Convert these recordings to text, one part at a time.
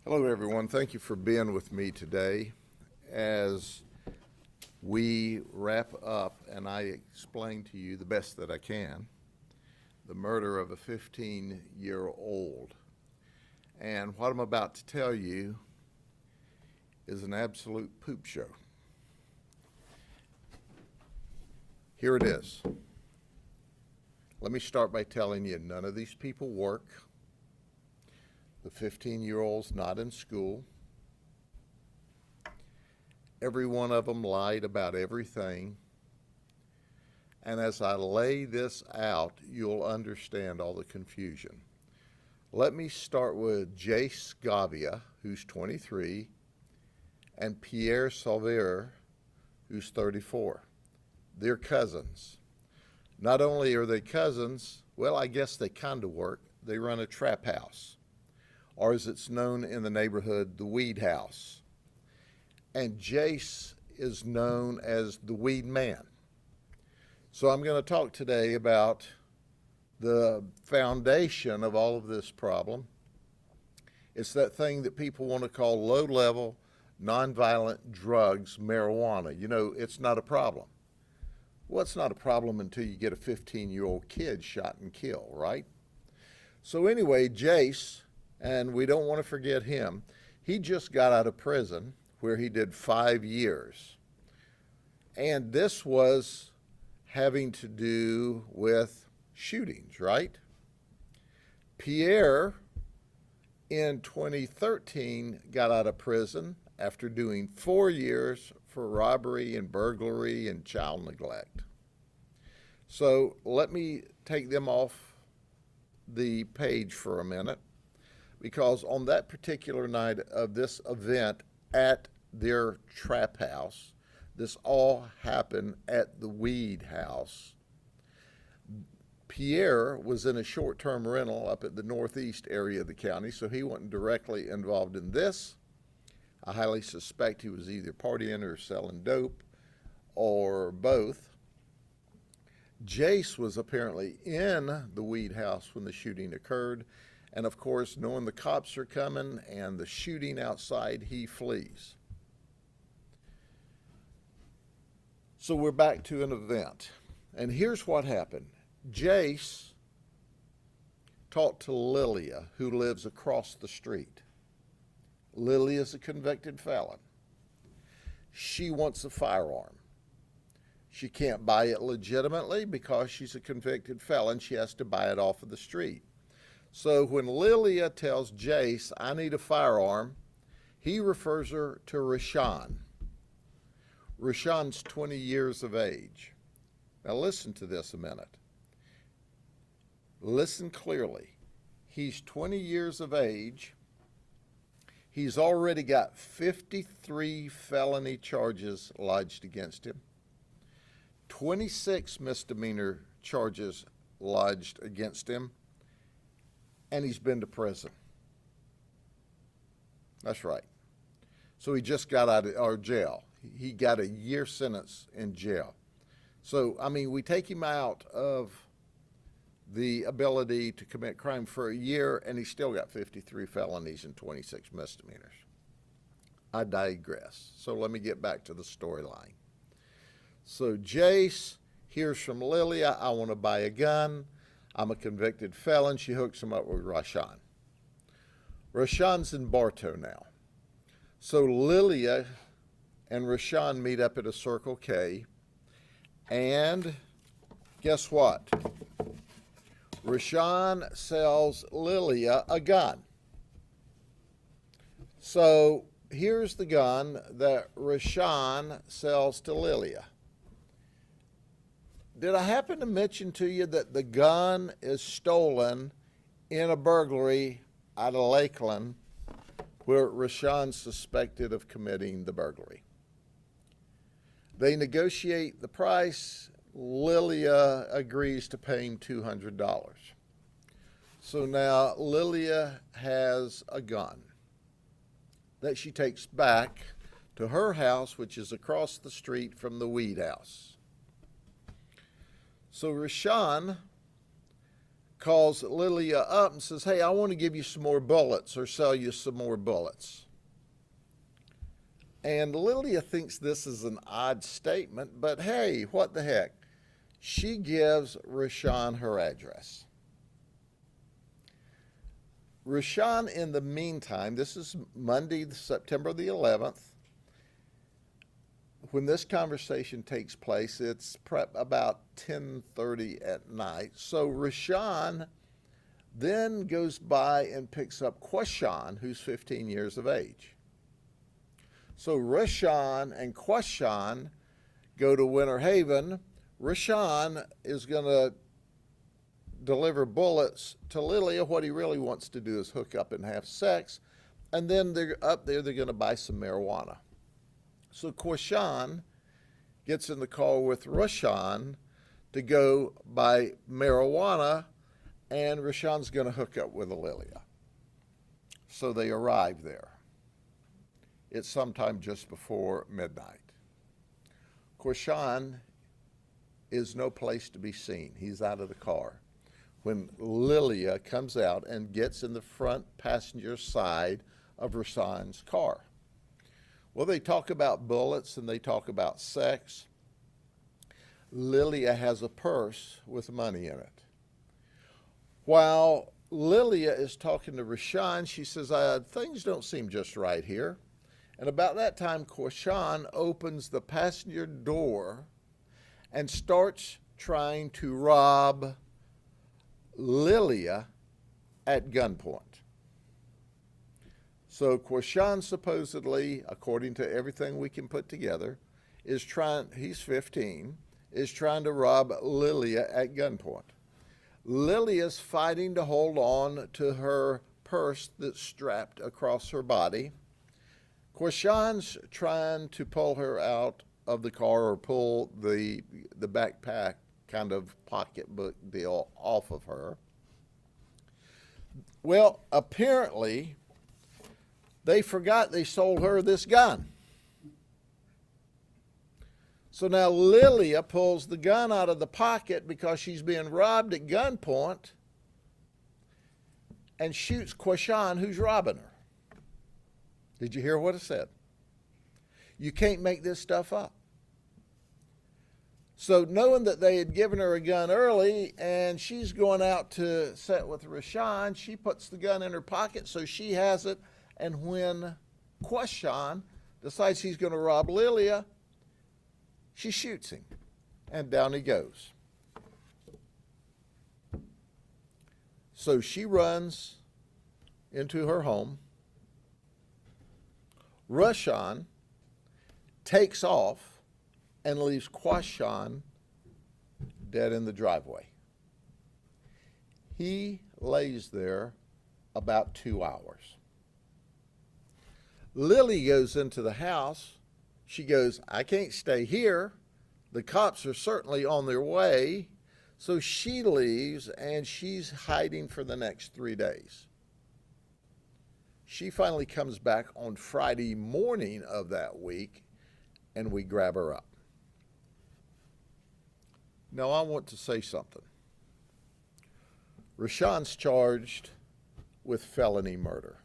Hello, everyone. Thank you for being with me today as we wrap up and I explain to you the best that I can the murder of a 15-year-old. And what I'm about to tell you is an absolute poop show. Here it is. Let me start by telling you none of these people work. The 15-year-old's not in school. Every one of them lied about everything. And as I lay this out, you'll understand all the confusion. Let me start with Jace Gavia, who's 23, and Pierre Salver, who's 34. They're cousins. Not only are they cousins, well, I guess they kind of work. They run a trap house, or as it's known in the neighborhood, the Weed House. And Jace is known as the Weed Man. So I'm going to talk today about the foundation of all of this problem. It's that thing that people want to call low-level, nonviolent drugs, marijuana. You know, it's not a problem. Well, it's not a problem until you get a 15-year-old kid shot and killed, right? So anyway, Jace, and we don't want to forget him, he just got out of prison where he did 5 years. And this was having to do with shootings, right? Pierre, in 2013, got out of prison after doing 4 years for robbery and burglary and child neglect. So let me take them off the page for a minute, because on that particular night of this event at their trap house, this all happened at the Weed House. Pierre was in a short-term rental up at the northeast area of the county, so he wasn't directly involved in this. I highly suspect he was either partying or selling dope or both. Jace was apparently in the Weed House when the shooting occurred, and of course, knowing the cops are coming and the shooting outside, he flees. So we're back to an event, and here's what happened. Jace talked to Lilia, who lives across the street. Lilia is a convicted felon. She wants a firearm. She can't buy it legitimately because she's a convicted felon. She has to buy it off of the street. So when Lilia tells Jace, I need a firearm, he refers her to Rashawn. Rashawn's 20 years of age. Now listen to this a minute. Listen clearly. He's 20 years of age. He's already got 53 felony charges lodged against him, 26 misdemeanor charges lodged against him, and he's been to prison. That's right. So he just got out of jail. He got a year sentence in jail. So, I mean, we take him out of the ability to commit crime for a year, and he's still got 53 felonies and 26 misdemeanors. I digress. So let me get back to the storyline. So Jace hears from Lilia, I want to buy a gun. I'm a convicted felon. She hooks him up with Rashawn. Rashawn's in Bartow now. So Lilia and Rashawn meet up at a Circle K, and guess what? Rashawn sells Lilia a gun. So here's the gun that Rashawn sells to Lilia. Did I happen to mention to you that the gun is stolen in a burglary out of Lakeland where Rashawn's suspected of committing the burglary? They negotiate the price. Lilia agrees to pay him $200. So now Lilia has a gun that she takes back to her house, which is across the street from the Weed House. So Rashawn calls Lilia up and says, hey, I want to give you some more bullets or sell you some more bullets. And Lilia thinks this is an odd statement, but hey, what the heck? She gives Rashawn her address. Rashawn, in the meantime, this is Monday, September the 11th. When this conversation takes place, it's about 10:30 at night. So Rashawn then goes by and picks up Quashawn, who's 15 years of age. So Rashawn and Quashawn go to Winter Haven. Rashawn is going to deliver bullets to Lilia. What he really wants to do is hook up and have sex. And then they're up there, they're going to buy some marijuana. So Quashawn gets in the car with Rashawn to go buy marijuana, and Rashawn's going to hook up with Lilia. So they arrive there. It's sometime just before midnight. Quashawn is no place to be seen. He's out of the car. When Lilia comes out and gets in the front passenger side of Rashawn's car. Well, they talk about bullets and they talk about sex. Lilia has a purse with money in it. While Lilia is talking to Rashawn, she says, things don't seem just right here. And about that time, Quashawn opens the passenger door and starts trying to rob Lilia at gunpoint. So Quashawn supposedly, according to everything we can put together, he's 15, is trying to rob Lilia at gunpoint. Lilia's fighting to hold on to her purse that's strapped across her body. Quashawn's trying to pull her out of the car or pull the backpack kind of pocketbook deal off of her. Well, apparently, they forgot they sold her this gun. So now Lilia pulls the gun out of the pocket because she's being robbed at gunpoint and shoots Quashawn, who's robbing her. Did you hear what I said? You can't make this stuff up. So knowing that they had given her a gun early and she's going out to set with Rashawn, she puts the gun in her pocket so she has it. And when Quashawn decides he's going to rob Lilia, she shoots him, and down he goes. So she runs into her home. Rashawn takes off and leaves Quashawn dead in the driveway. He lays there about 2 hours. Lily goes into the house. She goes, I can't stay here. The cops are certainly on their way. So she leaves and she's hiding for the next 3 days. She finally comes back on Friday morning of that week and we grab her up. Now I want to say something. Rashawn's charged with felony murder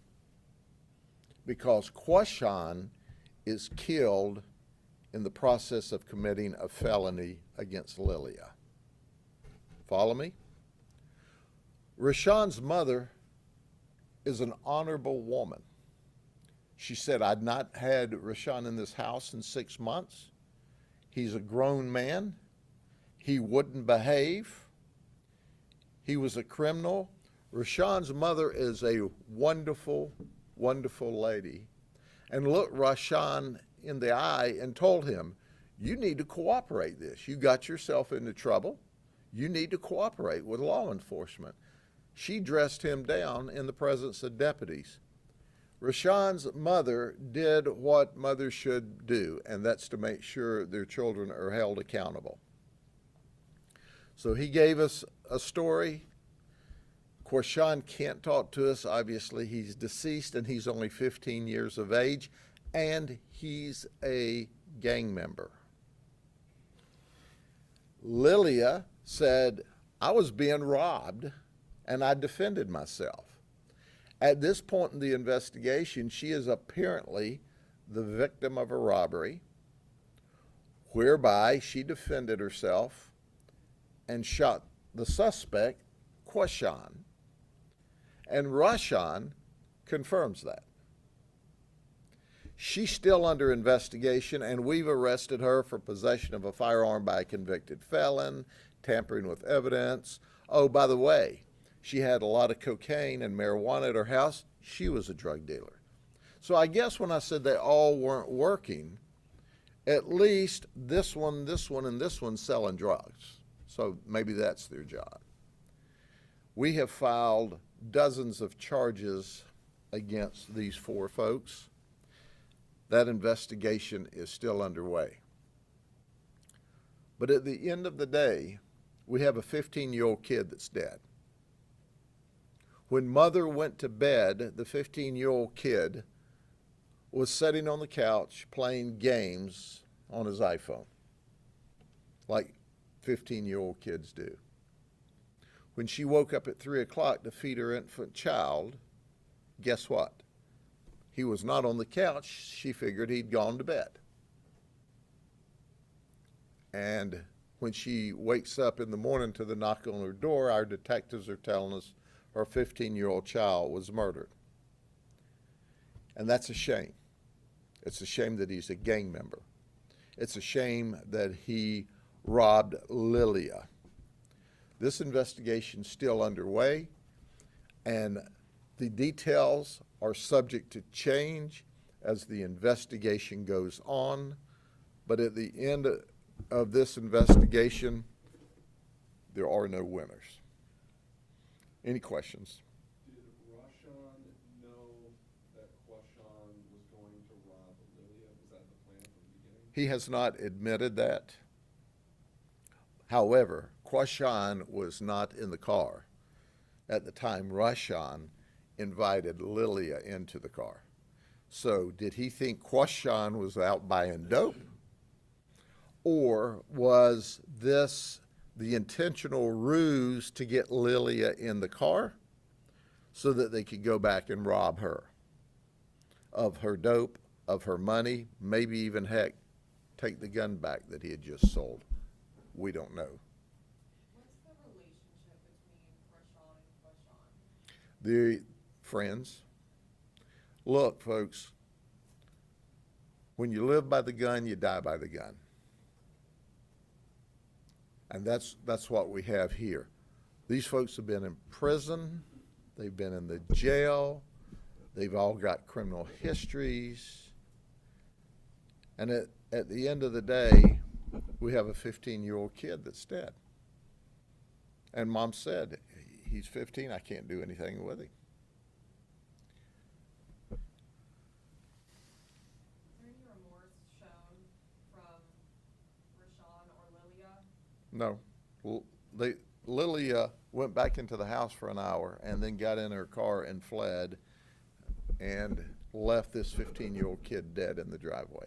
because Quashawn is killed in the process of committing a felony against Lilia. Follow me? Rashawn's mother is an honorable woman. She said, I'd not had Rashawn in this house in 6 months. He's a grown man. He wouldn't behave. He was a criminal. Rashawn's mother is a wonderful, wonderful lady, and looked Rashawn in the eye and told him, you need to cooperate this. You got yourself into trouble. You need to cooperate with law enforcement. She dressed him down in the presence of deputies. Rashawn's mother did what mothers should do, and that's to make sure their children are held accountable. So he gave us a story. Quashawn can't talk to us. Obviously, he's deceased, and he's only 15 years of age, and he's a gang member. Lilia said, I was being robbed and I defended myself. At this point in the investigation, she is apparently the victim of a robbery whereby she defended herself and shot the suspect, Quashan, and Rashan confirms that. She's still under investigation, and we've arrested her for possession of a firearm by a convicted felon, tampering with evidence. Oh, by the way, she had a lot of cocaine and marijuana at her house. She was a drug dealer. So I guess when I said they all weren't working, at least this one, and this one selling drugs. So maybe that's their job. We have filed dozens of charges against these four folks. That investigation is still underway. But at the end of the day, we have a 15-year-old kid that's dead. When mother went to bed, the 15-year-old kid was sitting on the couch playing games on his iPhone, like 15-year-old kids do. When she woke up at 3 o'clock to feed her infant child, guess what? He was not on the couch. She figured he'd gone to bed. And when she wakes up in the morning to the knock on her door, our detectives are telling us her 15-year-old child was murdered. And that's a shame. It's a shame that he's a gang member. It's a shame that he robbed Lilia. This investigation's still underway, and the details are subject to change as the investigation goes on. But at the end of this investigation, there are no winners. Any questions? Did Rashan know that Quashan was going to rob Lilia? Was that the plan from the beginning? He has not admitted that. However, Quashan was not in the car at the time Rashan invited Lilia into the car. So did he think Quashan was out buying dope? Or was this the intentional ruse to get Lilia in the car so that they could go back and rob her of her dope, of her money, maybe even, heck, take the gun back that he had just sold? We don't know. What's the relationship between Rashawn and Quashan? They're friends. Look, folks, when you live by the gun, you die by the gun. And that's what we have here. These folks have been in prison. They've been in the jail. They've all got criminal histories. And at the end of the day, we have a 15-year-old kid that's dead. And Mom said, he's 15, I can't do anything with him. Is there any remorse shown from Rashawn or Lilia? No. Lilia went back into the house for an hour and then got in her car and fled and left this 15-year-old kid dead in the driveway,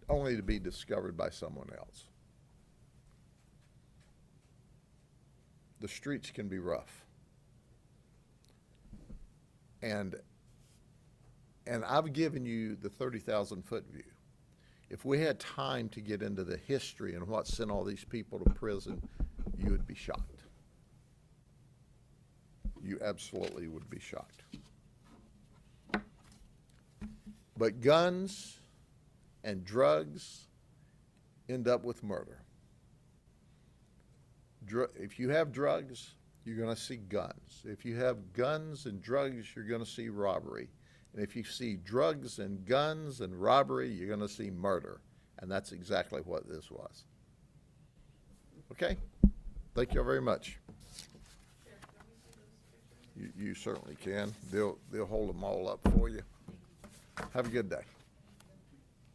only to be discovered by someone else. The streets can be rough. And I've given you the 30,000-foot view. If we had time to get into the history and what sent all these people to prison, you would be shocked. You absolutely would be shocked. But guns and drugs end up with murder. If you have drugs, you're going to see guns. If you have guns and drugs, you're going to see robbery. And if you see drugs and guns and robbery, you're going to see murder. And that's exactly what this was. Okay? Thank you very much. You certainly can. They'll hold them all up for you. Have a good day.